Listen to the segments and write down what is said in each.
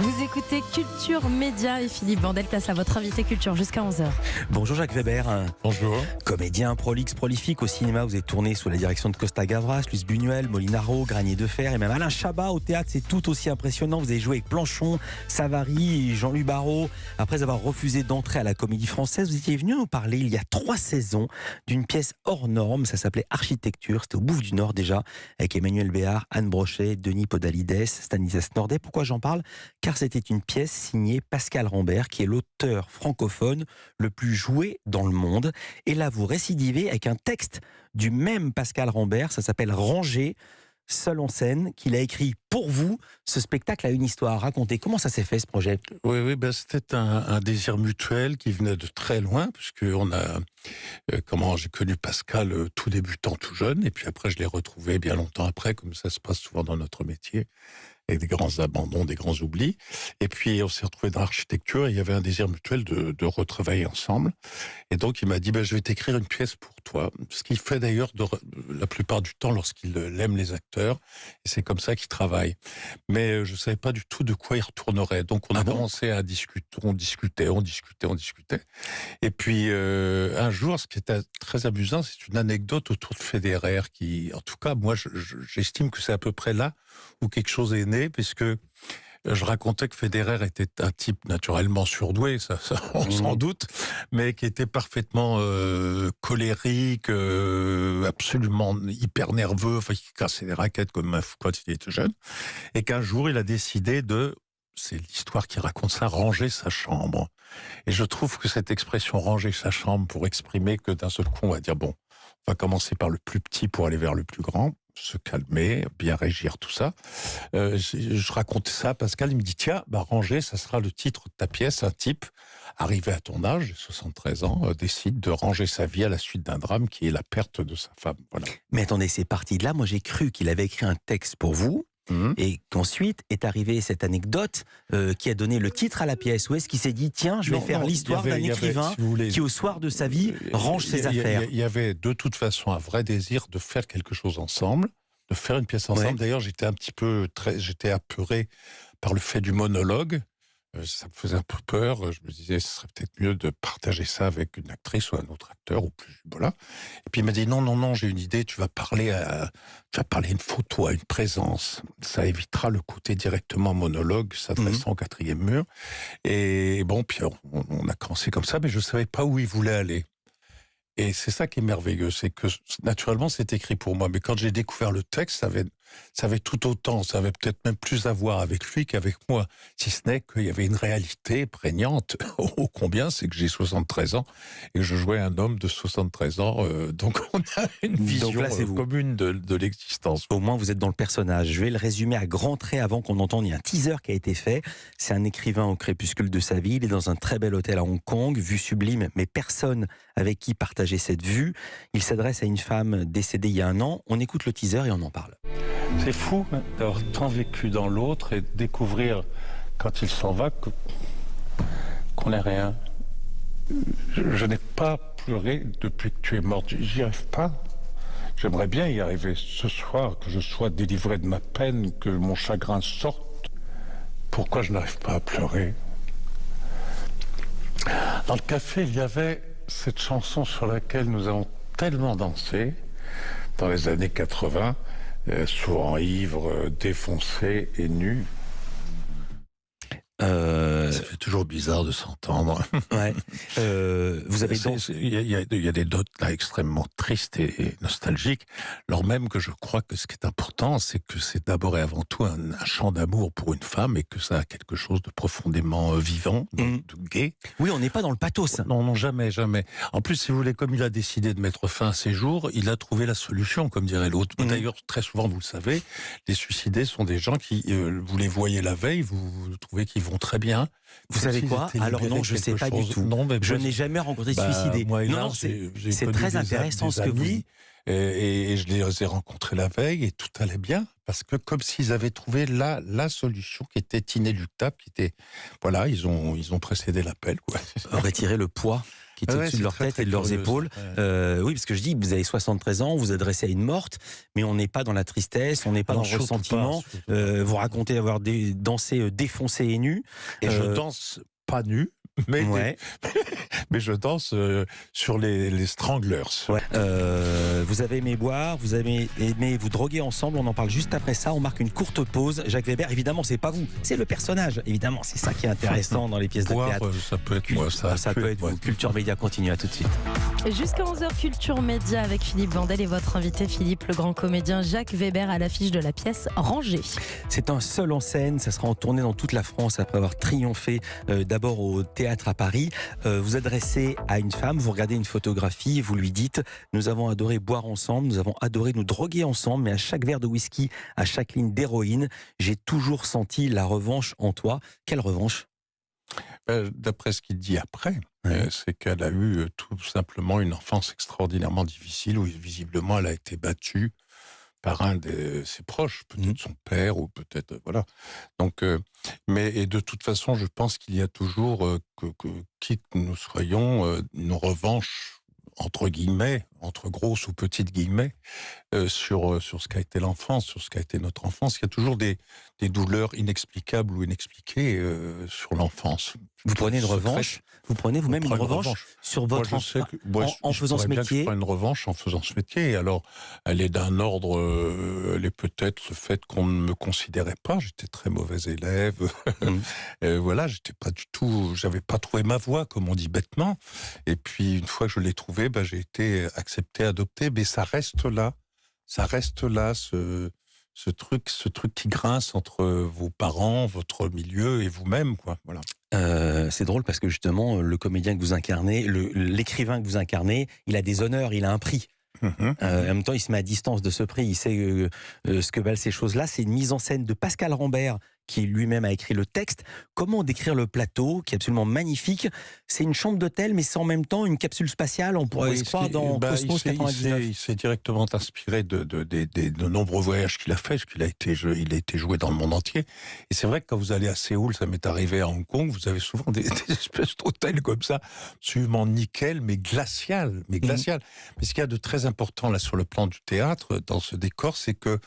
Vous écoutez Culture Média et Philippe Vandel place à votre invité culture jusqu'à 11h. Bonjour Jacques Weber. Bonjour. Comédien prolifique au cinéma, vous êtes tourné sous la direction de Costa Gavras, Luce Buñuel, Molinaro, Granier de Fer et même Alain Chabat. Au théâtre, c'est tout aussi impressionnant. Vous avez joué avec Planchon, Savary, Jean-Louis Barrault. Après avoir refusé d'entrer à la Comédie Française, vous étiez venu nous parler il y a 3 saisons d'une pièce hors norme. Ça s'appelait Architecture. C'était au Bouffe du Nord déjà, avec Emmanuel Béard, Anne Brochet, Denis Podalides, Stanislas Nordet. Pourquoi j'en parle ? Car c'était une pièce signée Pascal Rambert, qui est l'auteur francophone le plus joué dans le monde. Et là, vous récidivez avec un texte du même Pascal Rambert, ça s'appelle Rangé, seul en scène, qu'il a écrit pour vous. Ce spectacle a une histoire. Racontez, comment ça s'est fait ce projet ? Oui, c'était un désir mutuel qui venait de très loin, puisque j'ai connu Pascal tout débutant, tout jeune, et puis après je l'ai retrouvé bien longtemps après, comme ça se passe souvent dans notre métier, avec des grands abandons, des grands oublis. Et puis on s'est retrouvés dans l'architecture et il y avait un désir mutuel de retravailler ensemble. Et donc il m'a dit, je vais t'écrire une pièce pour toi. Ce qu'il fait d'ailleurs la plupart du temps lorsqu'il aime les acteurs. Et c'est comme ça qu'il travaille. Mais je ne savais pas du tout de quoi il retournerait. Donc on a commencé à discuter, on discutait. Et puis un jour, ce qui était très amusant, c'est une anecdote autour de Federer qui, en tout cas, moi j'estime que c'est à peu près là où quelque chose est né, puisque je racontais que Federer était un type naturellement surdoué, ça on s'en doute, mais qui était parfaitement colérique, absolument hyper nerveux, enfin qui cassait des raquettes comme un fou quand il était jeune, et qu'un jour il a décidé c'est l'histoire qui raconte ça, ranger sa chambre. Et je trouve que cette expression ranger sa chambre pour exprimer que d'un seul coup on va dire on va commencer par le plus petit pour aller vers le plus grand, se calmer, bien régir tout ça. Je racontais ça à Pascal, il me dit tiens, ranger, ça sera le titre de ta pièce. Un type arrivé à ton âge, 73 ans, décide de ranger sa vie à la suite d'un drame qui est la perte de sa femme. Voilà. Mais attendez, c'est parti de là. Moi j'ai cru qu'il avait écrit un texte pour vous. Et qu'ensuite est arrivée cette anecdote qui a donné le titre à la pièce. Où est-ce qu'il s'est dit, tiens, je vais faire l'histoire d'un écrivain qui, au soir de sa vie, range ses affaires. Il y avait de toute façon un vrai désir de faire quelque chose ensemble, de faire une pièce ensemble. Ouais. D'ailleurs, j'étais apeuré par le fait du monologue. Ça me faisait un peu peur. Je me disais, ce serait peut-être mieux de partager ça avec une actrice ou un autre acteur, ou plus, voilà. Et puis il m'a dit, non, j'ai une idée, tu vas parler à une photo, à une présence. Ça évitera le côté directement monologue, s'adressant au 4e mur. Et puis on a commencé comme ça, mais je ne savais pas où il voulait aller. Et c'est ça qui est merveilleux, c'est que naturellement c'est écrit pour moi, mais quand j'ai découvert le texte, ça avait tout autant, ça avait peut-être même plus à voir avec lui qu'avec moi, si ce n'est qu'il y avait une réalité prégnante. Ô combien, c'est que j'ai 73 ans et que je jouais un homme de 73 ans, donc on a une vision commune de l'existence. Au moins vous êtes dans le personnage. Je vais le résumer à grands traits avant qu'on entende. Il y a un teaser qui a été fait. C'est un écrivain au crépuscule de sa vie. Il est dans un très bel hôtel à Hong Kong, vue sublime, mais personne avec qui partager cette vue. Il s'adresse à une femme décédée il y a 1 an. On écoute le teaser et on en parle. C'est fou d'avoir tant vécu dans l'autre et de découvrir, quand il s'en va, qu'on n'est rien. Je n'ai pas pleuré depuis que tu es morte. J'y arrive pas. J'aimerais bien y arriver ce soir, que je sois délivré de ma peine, que mon chagrin sorte. Pourquoi je n'arrive pas à pleurer ? Dans le café, il y avait cette chanson sur laquelle nous avons tellement dansé dans les années 80, souvent ivre, défoncé et nu. Ça fait toujours bizarre de s'entendre. Ouais. Vous avez il y a des notes là extrêmement tristes et nostalgiques, alors même que je crois que ce qui est important, c'est que c'est d'abord et avant tout un chant d'amour pour une femme et que ça a quelque chose de profondément vivant, de gai. Oui, on n'est pas dans le pathos. Non, jamais. En plus, si vous voulez, comme il a décidé de mettre fin à ses jours, il a trouvé la solution, comme dirait l'autre. D'ailleurs, très souvent, vous le savez, les suicidés sont des gens qui, vous les voyez la veille, vous trouvez qu'ils vont très bien. Vous savez quoi ? Alors non, je ne sais pas du tout. Non, mais je n'ai jamais rencontré de suicidé. C'est très intéressant ce que vous dites. Et je les ai rencontrés la veille et tout allait bien, parce que comme s'ils avaient trouvé la solution qui était inéluctable, qui était, voilà, ils ont précédé l'appel, quoi. Retirer le poids qui est Ouais, au-dessus de c'est leur très, tête très et de leurs curieux, ça. épaules. Ouais. Oui, parce que je dis, vous avez 73 ans, vous vous adressez à une morte, mais on n'est pas dans la tristesse, on n'est pas Ah non, dans le surtout pas, ressentiment. surtout pas. Vous racontez avoir dansé défoncé et nu. Et je Euh, danse pas nu, mais, ouais. mais je danse sur les Stranglers. Ouais. Vous avez aimé boire, vous avez aimé vous droguer ensemble. On en parle juste après ça. On marque une courte pause. Jacques Weber, évidemment, c'est pas vous, c'est le personnage. Évidemment, c'est ça qui est intéressant dans les pièces de Boire, théâtre. ça peut être moi, Ça peut être moi. vous. Culture Média continue, à tout de suite. Jusqu'à 11h, Culture Média avec Philippe Vandel et votre invité Philippe, le grand comédien Jacques Weber à l'affiche de la pièce Rangée. C'est un seul en scène, ça sera en tournée dans toute la France après avoir triomphé d'abord au théâtre à Paris. Vous adressez à une femme, vous regardez une photographie et vous lui dites « Nous avons adoré boire ensemble, nous avons adoré nous droguer ensemble, mais à chaque verre de whisky, à chaque ligne d'héroïne, j'ai toujours senti la revanche en toi. » Quelle revanche ? D'après ce qu'il dit après, Ouais. c'est qu'elle a eu tout simplement une enfance extraordinairement difficile, où visiblement elle a été battue par un de ses proches, peut-être son père, ou peut-être, voilà. Donc, et de toute façon, je pense qu'il y a toujours, quitte nous soyons, une revanche, entre guillemets, entre grosses ou petites guillemets, sur ce qu'a été l'enfance, sur ce qu'a été notre enfance. Il y a toujours des douleurs inexplicables ou inexpliquées sur l'enfance. Vous prenez une Secret. revanche, vous prenez vous-même une revanche sur Moi, votre je sais enfance que en faisant ce métier. Je prends une revanche en faisant ce métier. Alors, elle est d'un ordre, elle est peut-être le fait qu'on ne me considérait pas. J'étais très mauvais élève. Voilà, j'étais pas du tout, j'avais pas trouvé ma voie, comme on dit bêtement. Et puis, une fois que je l'ai trouvée, j'ai été accepté, adopté. Mais ça reste là, ce truc qui grince entre vos parents, votre milieu et vous-même, quoi. Voilà. C'est drôle parce que justement, le comédien que vous incarnez, l'écrivain que vous incarnez, il a des honneurs, il a un prix. En même temps, il se met à distance de ce prix, il sait ce que valent ces choses-là. C'est une mise en scène de Pascal Rambert, qui lui-même a écrit le texte. Comment décrire le plateau, qui est absolument magnifique? C'est une chambre d'hôtel, mais c'est en même temps une capsule spatiale. On pourrait se croire dans Cosmos 99. Il s'est directement inspiré de nombreux voyages qu'il a fait, parce qu'il a été joué dans le monde entier. Et c'est vrai que quand vous allez à Séoul, ça m'est arrivé à Hong Kong, vous avez souvent des espèces d'hôtels comme ça, absolument nickel, mais glacial. Mais ce qu'il y a de très important là sur le plan du théâtre, dans ce décor, c'est que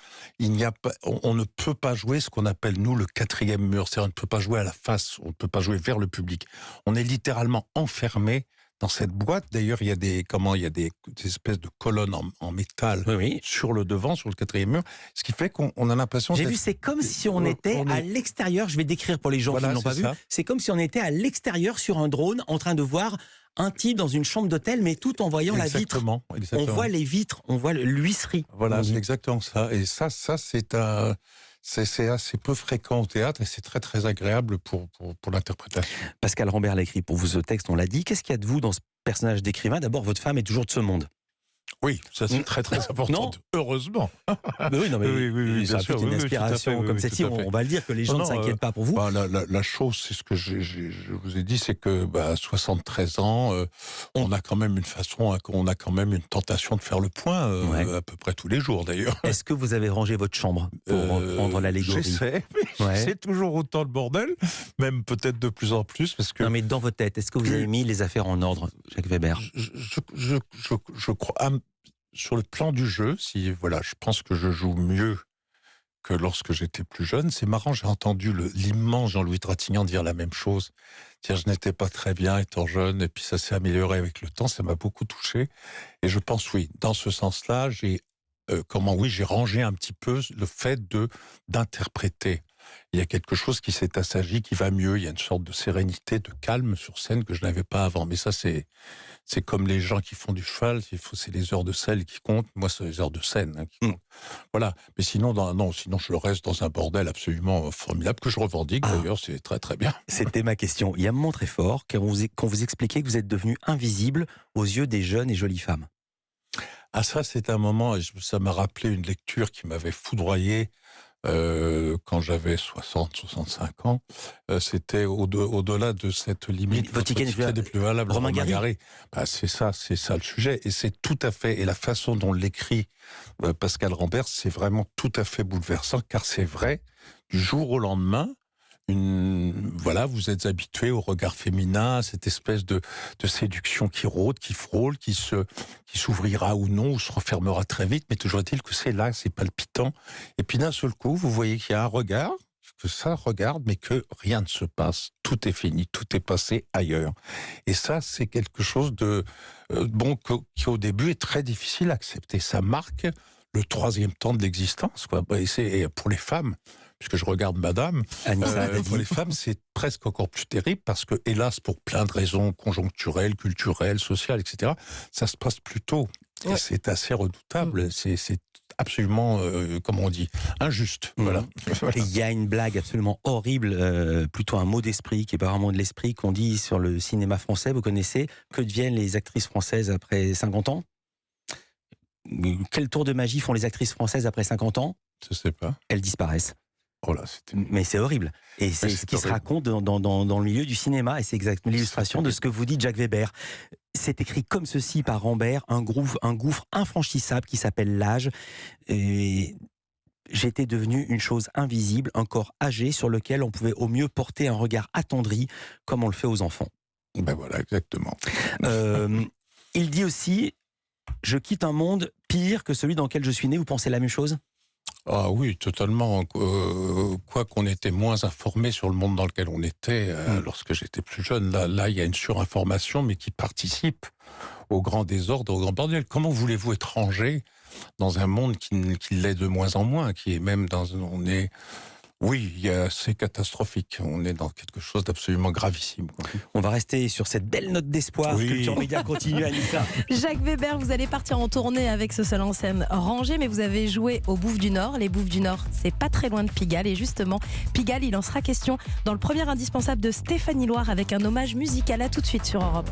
on ne peut pas jouer ce qu'on appelle, nous, le quatrième mur. C'est-à-dire, on ne peut pas jouer à la face, on ne peut pas jouer vers le public. On est littéralement enfermé dans cette boîte. D'ailleurs, il y a des espèces de colonnes en métal sur le devant, sur le quatrième mur, ce qui fait qu'on a l'impression... J'ai vu, c'est comme si on était à l'extérieur. Je vais décrire pour les gens qui ne l'ont pas vu. C'est comme si on était à l'extérieur sur un drone, en train de voir un type dans une chambre d'hôtel, mais tout en voyant la vitre. Exactement. On voit les vitres, on voit l'huisserie. Voilà, c'est exactement ça. Et ça c'est assez peu fréquent au théâtre, et c'est très très agréable pour l'interprétation. Pascal Rambert l'a écrit pour vous ce texte, on l'a dit. Qu'est-ce qu'il y a de vous dans ce personnage d'écrivain? D'abord, votre femme est toujours de ce monde. Oui, ça c'est très très important. Heureusement. Oui, non, mais ça a fait une inspiration comme celle-ci. On va le dire, que les gens ne s'inquiètent pas pour vous. La chose, c'est ce que je vous ai dit, c'est que à 73 ans, on a quand même une tentation de faire le point, à peu près tous les jours d'ailleurs. Est-ce que vous avez rangé votre chambre pour reprendre l'allégorie? J'essaie, mais c'est toujours autant le bordel, même peut-être de plus en plus. Parce que non, mais dans votre tête, est-ce que vous avez mis les affaires en ordre, Jacques Weber? Je crois... Sur le plan du jeu, je pense que je joue mieux que lorsque j'étais plus jeune. C'est marrant, j'ai entendu l'immense Jean-Louis Trintignant dire la même chose. Dire je n'étais pas très bien étant jeune, et puis ça s'est amélioré avec le temps, ça m'a beaucoup touché. Et je pense, oui, dans ce sens-là, j'ai rangé un petit peu le fait d'interpréter. Il y a quelque chose qui s'est assagi, qui va mieux. Il y a une sorte de sérénité, de calme sur scène que je n'avais pas avant. Mais ça, c'est comme les gens qui font du cheval. C'est les heures de selle qui comptent. Moi, c'est les heures de scène qui comptent. Voilà. Mais sinon, sinon, je reste dans un bordel absolument formidable que je revendique. D'ailleurs, c'est très très bien. C'était ma question. Il y a un moment très fort quand vous expliquez que vous êtes devenu invisible aux yeux des jeunes et jolies femmes. Ah, ça, c'est un moment. Ça m'a rappelé une lecture qui m'avait foudroyé. quand j'avais 60, 65 ans, c'était au-delà de cette limite. Votre ticket n'est plus valable. Romain Gary. Bah, c'est ça le sujet. Et c'est tout à fait, et la façon dont l'écrit Pascal Rambert, c'est vraiment tout à fait bouleversant, car c'est vrai, du jour au lendemain, voilà, vous êtes habitué au regard féminin, à cette espèce de séduction qui rôde, qui frôle, qui s'ouvrira ou non, ou se refermera très vite, mais toujours est-il que c'est là, c'est palpitant. Et puis d'un seul coup, vous voyez qu'il y a un regard, que ça regarde, mais que rien ne se passe. Tout est fini, tout est passé ailleurs. Et ça, c'est quelque chose de qui au début est très difficile à accepter. Ça marque le troisième temps de l'existence, quoi. Et c'est pour les femmes, puisque je regarde Madame, pour les femmes, c'est presque encore plus terrible parce que, hélas, pour plein de raisons conjoncturelles, culturelles, sociales, etc., ça se passe plus tôt. Et c'est assez redoutable. C'est absolument, comment on dit, injuste. Voilà. Il y a une blague absolument horrible, plutôt un mot d'esprit, qui est pas un mot de l'esprit, qu'on dit sur le cinéma français. Vous connaissez? Que deviennent les actrices françaises après 50 ans? Quel tour de magie font les actrices françaises après 50 ans? Je sais pas. Elles disparaissent. Oh là, mais c'est horrible. Et c'est ce qui se raconte dans le milieu du cinéma. Et c'est exactement l'illustration de ce que vous dites, Jacques Weber. C'est écrit comme ceci par Rambert, un gouffre infranchissable qui s'appelle l'âge. Et j'étais devenu une chose invisible, un corps âgé sur lequel on pouvait au mieux porter un regard attendri, comme on le fait aux enfants. Ben voilà, exactement. Il dit aussi, je quitte un monde pire que celui dans lequel je suis né. Vous pensez la même chose ? Ah oui, totalement. Quoi qu'on était moins informé sur le monde dans lequel on était lorsque j'étais plus jeune, là, il y a une surinformation, mais qui participe au grand désordre, au grand bordel. Comment voulez-vous être rangé dans un monde qui l'est de moins en moins, qui est même oui, c'est catastrophique. On est dans quelque chose d'absolument gravissime, quoi. On va rester sur cette belle note d'espoir. Oui. Culture Média continue, Anissa. Jacques Weber, vous allez partir en tournée avec ce seul en scène rangé, mais vous avez joué aux Bouffes du Nord. Les Bouffes du Nord, c'est pas très loin de Pigalle. Et justement, Pigalle, il en sera question dans le premier indispensable de Stéphanie Loire avec un hommage musical. À tout de suite sur Europe 1.